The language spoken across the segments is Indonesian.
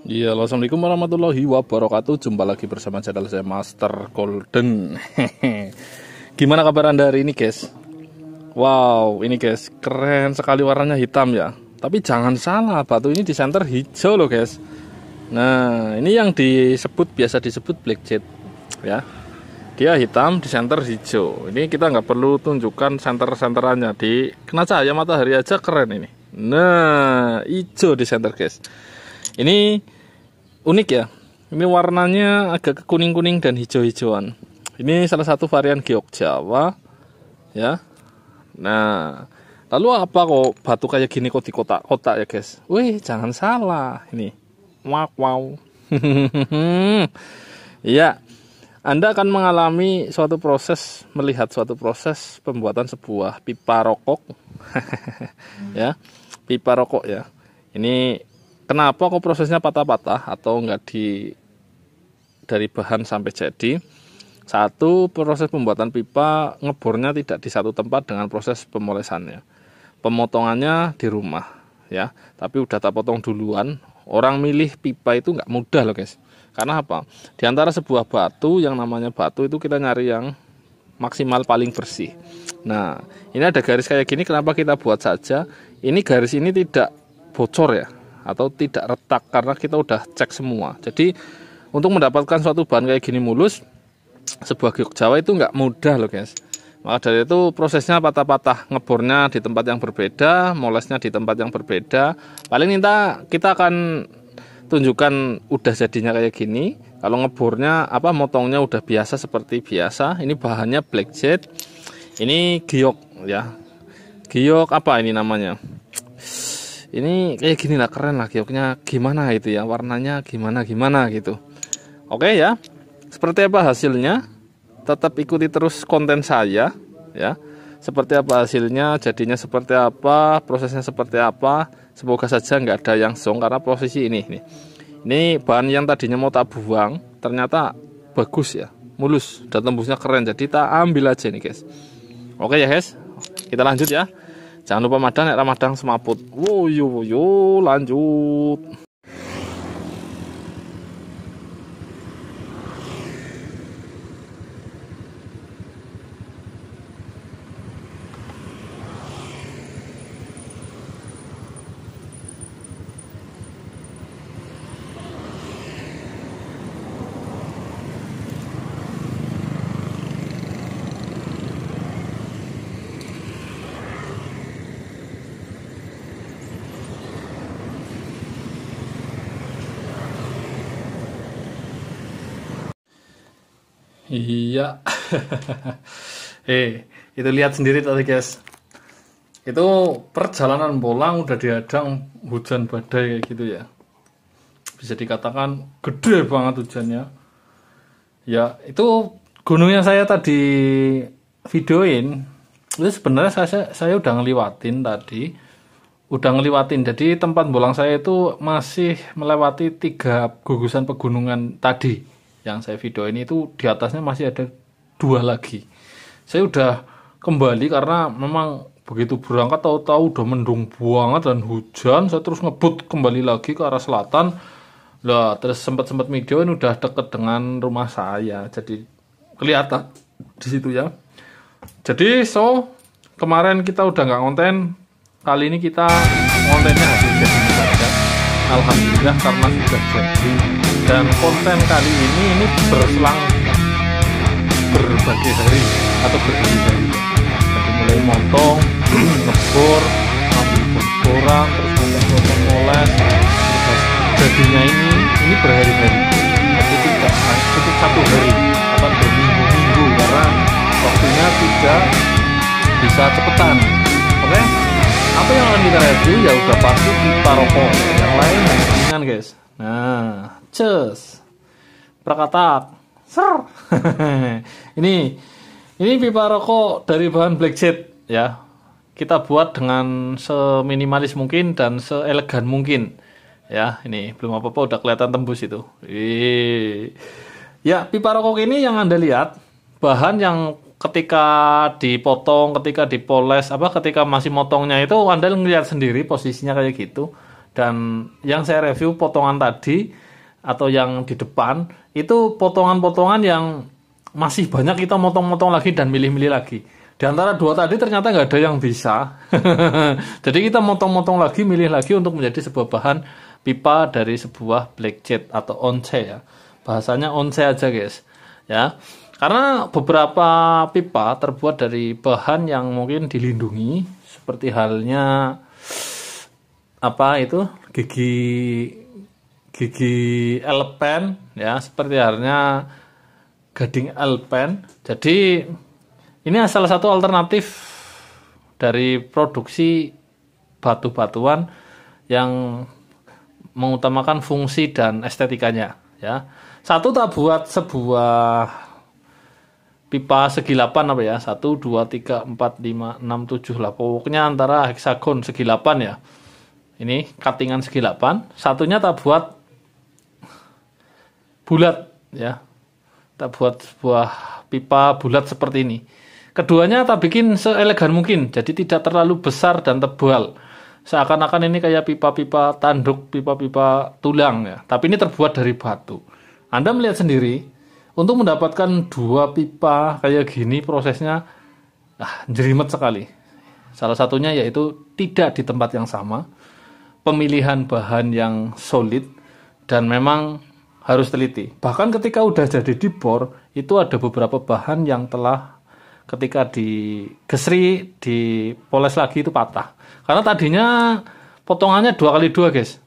Iya, assalamualaikum warahmatullahi wabarakatuh. Jumpa lagi bersama channel saya Master Golden. Gimana kabar Anda hari ini, guys? Wow, ini guys, keren sekali warnanya hitam ya. Tapi jangan salah, batu ini di center hijau loh, guys. Nah, ini yang biasa disebut black jet ya. Dia hitam di center hijau. Ini kita nggak perlu tunjukkan center-centerannya, di kena cahaya matahari aja keren ini. Nah, hijau di center, guys. Ini unik ya. Ini warnanya agak kuning-kuning dan hijau-hijauan. Ini salah satu varian giok Jawa ya. Nah, lalu apa kok batu kayak gini kok di kotak-kotak ya, guys? Wih, jangan salah. Ini. Wow. Iya. Anda akan mengalami melihat suatu proses pembuatan sebuah pipa rokok. Ya. Pipa rokok ya. Ini kenapa kok prosesnya patah-patah atau enggak dari bahan sampai jadi? Satu, proses pembuatan pipa ngebornya tidak di satu tempat dengan proses pemolesannya. Pemotongannya di rumah ya, tapi udah tak potong duluan. Orang milih pipa itu nggak mudah loh, guys. Karena apa? Di antara sebuah batu, yang namanya batu itu kita nyari yang maksimal paling bersih. Nah, ini ada garis kayak gini, kenapa kita buat saja? Ini garis ini tidak bocor ya, atau tidak retak karena kita udah cek semua. Jadi untuk mendapatkan suatu bahan kayak gini mulus, sebuah giok Jawa itu nggak mudah loh, guys. Maka dari itu prosesnya patah-patah, ngebornya di tempat yang berbeda, molesnya di tempat yang berbeda. Paling kita akan tunjukkan udah jadinya kayak gini. Kalau ngebornya motongnya udah biasa seperti biasa. Ini bahannya black jet. Ini giok ya. Giok apa ini namanya? Ini kayak gini lah, keren lah gioknya, gimana itu ya, warnanya gimana gitu. Oke ya, seperti apa hasilnya? Tetap ikuti terus konten saya ya. Seperti apa hasilnya, jadinya seperti apa, prosesnya seperti apa. Semoga saja nggak ada yang zong, karena posisi ini bahan yang tadinya mau tak buang ternyata bagus ya, mulus dan tembusnya keren, jadi tak ambil aja nih, guys. Oke ya, guys, kita lanjut ya. Jangan lupa Ramadan semaput. Yo lanjut. Iya. Itu lihat sendiri tadi, guys. Itu perjalanan pulang udah dihadang hujan badai kayak gitu ya. Bisa dikatakan gede banget hujannya. Ya, itu gunungnya saya tadi videoin. Itu sebenarnya saya udah ngeliwatin tadi. Jadi tempat bolang saya itu masih melewati 3 gugusan pegunungan tadi. Yang saya video ini itu di atasnya masih ada 2 lagi. Saya udah kembali karena memang begitu berangkat tahu-tahu udah mendung banget dan hujan. Saya terus ngebut kembali lagi ke arah selatan. Lah, terus sempat videoin udah deket dengan rumah saya. Jadi kelihatan di situ ya. Jadi kemarin kita udah nggak konten. Kali ini kita kontennya hasil jadi saja. Alhamdulillah karena sudah jadi. Dan konten kali ini berselang berbagai hari atau berhari-hari. Jadi mulai motong, ngebor, ambil boran, terus motong moles, terus jadinya ini berhari-hari. Jadi tidak cukup 1 hari, akan berminggu-minggu karena waktunya tidak bisa cepetan. Oke? Apa yang akan kita review ya udah pasti pipa rokok. Yang lain ringan, guys. Nah, prakatak ser. ini pipa rokok dari bahan black jet ya. Kita buat dengan seminimalis mungkin dan seelegan mungkin ya. Ini belum apa-apa udah kelihatan tembus itu. Ya, pipa rokok ini yang Anda lihat bahan yang ketika dipotong, ketika dipoles, ketika masih motongnya itu Anda ngelihat sendiri posisinya kayak gitu. Dan yang saya review potongan tadi atau yang di depan itu potongan-potongan yang masih banyak kita motong-motong lagi dan milih-milih lagi. Di antara dua tadi ternyata nggak ada yang bisa. Jadi kita motong-motong lagi, milih lagi untuk menjadi sebuah bahan pipa dari sebuah black jet atau once ya. Bahasanya once aja guys. Ya. Karena beberapa pipa terbuat dari bahan yang mungkin dilindungi seperti halnya apa itu? Gigi elpen ya, seperti halnya gading elpen. Jadi ini salah satu alternatif dari produksi batu-batuan yang mengutamakan fungsi dan estetikanya ya. Satu tak buat sebuah pipa segi 8 apa ya? 1 2 3 4 5 6 7 lah. Pokoknya antara heksagon segi 8 ya. Ini cuttingan segi 8. Satunya tak buat bulat ya. Tak buat sebuah pipa bulat seperti ini. Keduanya tak bikin seelegan mungkin, jadi tidak terlalu besar dan tebal. Seakan-akan ini kayak pipa-pipa tanduk, pipa-pipa tulang ya. Tapi ini terbuat dari batu. Anda melihat sendiri, untuk mendapatkan dua pipa kayak gini prosesnya jerimet sekali. Salah satunya yaitu tidak di tempat yang sama, pemilihan bahan yang solid, dan memang harus teliti. Bahkan ketika udah jadi dibor, itu ada beberapa bahan yang telah ketika digesri, dipoles lagi itu patah. Karena tadinya potongannya 2x2 guys.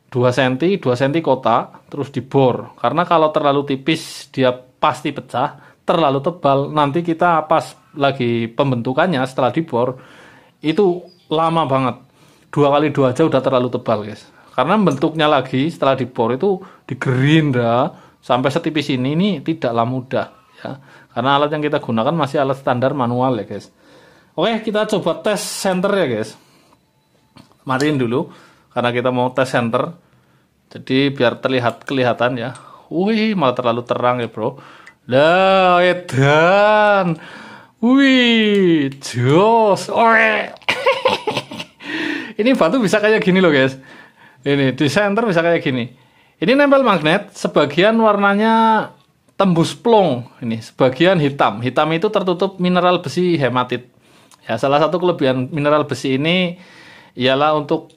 2 cm, 2 cm kotak, terus dibor. Karena kalau terlalu tipis dia pasti pecah, terlalu tebal nanti kita pas lagi pembentukannya setelah dibor itu lama banget. 2x2 aja udah terlalu tebal guys. Karena bentuknya lagi setelah dibor itu digerinda sampai setipis ini tidaklah mudah ya. Karena alat yang kita gunakan masih alat standar manual ya guys. Oke, kita coba tes center ya guys. Matiin dulu karena kita mau tes center. Jadi biar kelihatan ya. Wih, malah terlalu terang ya bro. Lah, edan. Wih, jos. Ini batu bisa kayak gini loh guys. Ini di center bisa kayak gini. Ini nempel magnet, sebagian warnanya tembus plong, ini sebagian hitam. Hitam itu tertutup mineral besi hematit. Ya, salah satu kelebihan mineral besi ini ialah untuk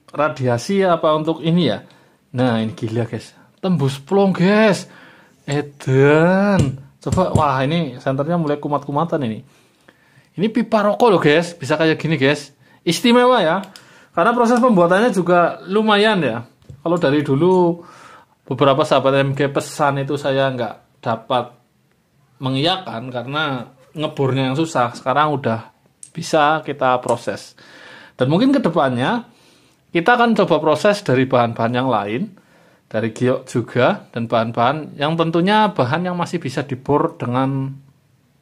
radiasi apa untuk ini ya. Nah, ini gila guys. Tembus plong guys. Edan. Coba, wah ini senternya mulai kumat-kumatan ini. Ini pipa rokok loh guys, bisa kayak gini guys. Istimewa ya. Karena proses pembuatannya juga lumayan ya. Kalau dari dulu beberapa sahabat MG pesan itu saya nggak dapat mengiyakan karena ngebornya yang susah. Sekarang udah bisa kita proses. Dan mungkin kedepannya kita akan coba proses dari bahan-bahan yang lain, dari giok juga, dan bahan-bahan yang tentunya bahan yang masih bisa dibor dengan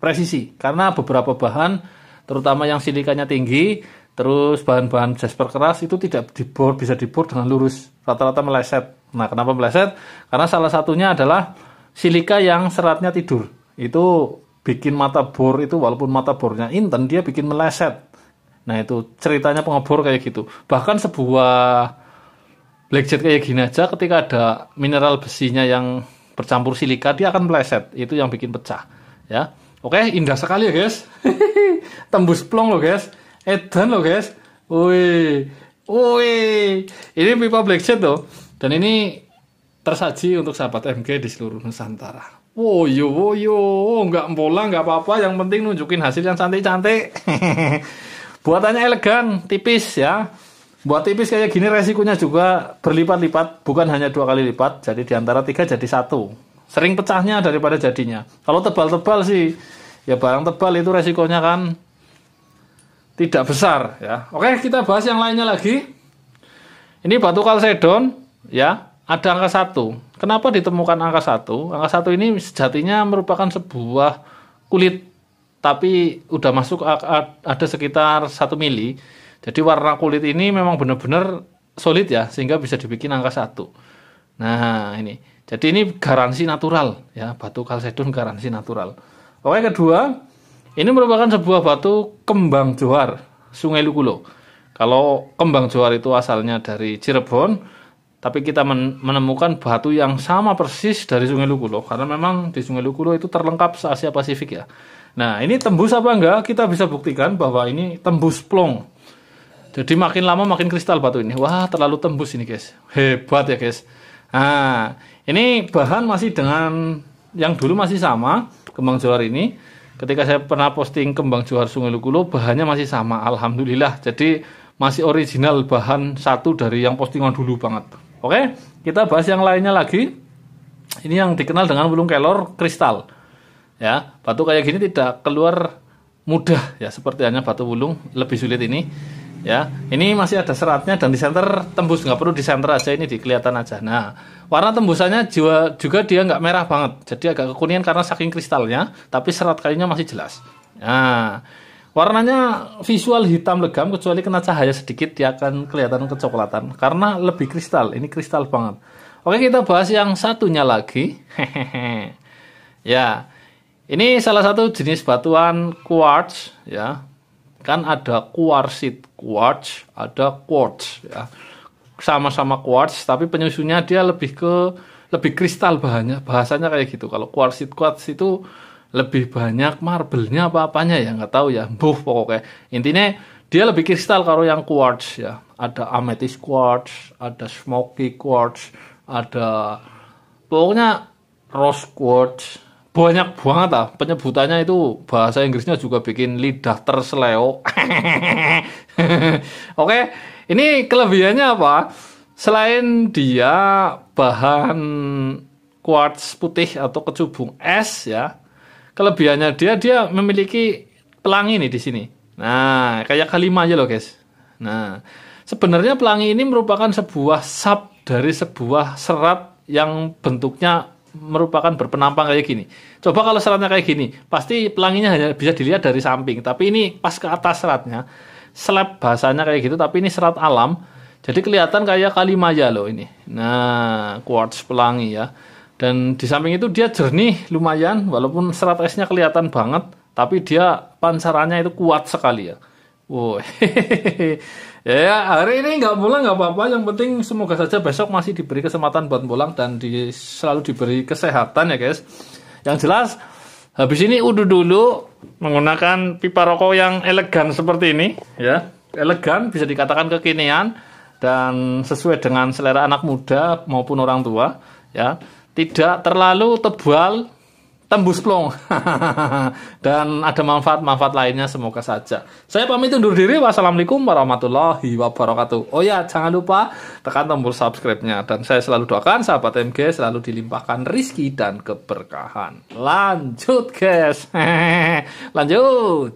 presisi. Karena beberapa bahan, terutama yang silikanya tinggi, terus bahan-bahan jasper keras itu tidak bisa dibor dengan lurus, rata-rata meleset. Nah, kenapa meleset? Karena salah satunya adalah silika yang seratnya tidur. Itu bikin mata bor itu walaupun mata bornya inten, dia bikin meleset. Nah, itu ceritanya pengebor kayak gitu. Bahkan sebuah black jet kayak gini aja ketika ada mineral besinya yang bercampur silika, dia akan meleset. Itu yang bikin pecah, ya. Oke, indah sekali ya, guys. Tembus plong loh, guys. Edan loh, guys. Wih. Wih. Ini pipa black jet loh. Dan ini tersaji untuk sahabat MG di seluruh Nusantara. Woyo, nggak mpola, nggak apa-apa. Yang penting nunjukin hasil yang cantik-cantik. Buatannya elegan, tipis ya. Buat tipis kayak gini resikonya juga berlipat-lipat. Bukan hanya 2 kali lipat. Jadi di antara 3 jadi 1. Sering pecahnya daripada jadinya. Kalau tebal-tebal sih, ya barang tebal itu resikonya kan tidak besar ya. Oke, kita bahas yang lainnya lagi. Ini batu kalsedon. Ya, ada angka 1. Kenapa ditemukan angka 1? Angka 1 ini sejatinya merupakan sebuah kulit, tapi udah masuk ada sekitar 1 mili. Jadi warna kulit ini memang benar-benar solid ya, sehingga bisa dibikin angka 1. Nah, ini. Jadi ini garansi natural ya, batu kalsedon garansi natural. Oke, kedua, ini merupakan sebuah batu kembang johar Sungai Lukulo. Kalau kembang johar itu asalnya dari Cirebon, tapi kita menemukan batu yang sama persis dari Sungai Lukulo, karena memang di Sungai Lukulo itu terlengkap se-Asia Pasifik ya. Nah, ini tembus apa enggak? Kita bisa buktikan bahwa ini tembus plong. Jadi makin lama makin kristal batu ini. Wah, terlalu tembus ini guys. Hebat ya guys. Nah, ini bahan masih dengan yang dulu masih sama, kembang johar ini. Ketika saya pernah posting kembang johar Sungai Lukulo, bahannya masih sama, alhamdulillah. Jadi masih original bahan satu dari yang postingan dulu banget. Oke, kita bahas yang lainnya lagi. Ini yang dikenal dengan wulung kelor kristal. Ya, batu kayak gini tidak keluar mudah ya, seperti hanya batu wulung, lebih sulit ini. Ya, ini masih ada seratnya dan di center tembus, nggak perlu di center aja, ini di kelihatan aja. Nah, warna tembusannya juga dia nggak merah banget, jadi agak kekuningan karena saking kristalnya, tapi serat kayunya masih jelas. Nah, warnanya visual hitam legam, kecuali kena cahaya sedikit dia akan kelihatan kecoklatan karena lebih kristal. Ini kristal banget. Oke, kita bahas yang satunya lagi. Ya, ini salah satu jenis batuan quartz ya. Kan ada quartzit quartz, ada quartz ya. Sama-sama quartz tapi penyusunnya dia lebih kristal bahannya. Bahasanya kayak gitu. Kalau quartzit quartz itu lebih banyak marble-nya apa-apanya ya, nggak tahu ya. Pokoknya intinya dia lebih kristal kalau yang quartz ya. Ada amethyst quartz, ada smoky quartz, ada pokoknya rose quartz. Banyak banget lah penyebutannya, itu bahasa Inggrisnya juga bikin lidah terseleo. Oke, ini kelebihannya apa? Selain dia bahan quartz putih atau kecubung es ya, kelebihannya dia memiliki pelangi nih di sini. Nah, kayak K5 aja loh guys. Nah, sebenarnya pelangi ini merupakan sebuah sub dari sebuah serat yang bentuknya merupakan berpenampang kayak gini. Coba kalau seratnya kayak gini, pasti pelanginya hanya bisa dilihat dari samping. Tapi ini pas ke atas seratnya, slab bahasanya kayak gitu, tapi ini serat alam. Jadi kelihatan kayak Kalimaya loh ini. Nah, quartz pelangi ya. Dan di samping itu dia jernih lumayan, walaupun serat esnya kelihatan banget, tapi dia pancarannya itu kuat sekali ya. Wow. Ya, hari ini nggak pulang nggak apa-apa. Yang penting semoga saja besok masih diberi kesempatan buat pulang dan selalu diberi kesehatan ya guys. Yang jelas habis ini udah dulu menggunakan pipa rokok yang elegan seperti ini ya. Elegan, bisa dikatakan kekinian dan sesuai dengan selera anak muda maupun orang tua ya. Tidak terlalu tebal, tembus plong. Dan ada manfaat-manfaat lainnya, semoga saja. Saya pamit undur diri. Wassalamualaikum warahmatullahi wabarakatuh. Oh ya, jangan lupa tekan tombol subscribe-nya. Dan saya selalu doakan sahabat MG selalu dilimpahkan rizki dan keberkahan. Lanjut guys. Lanjut.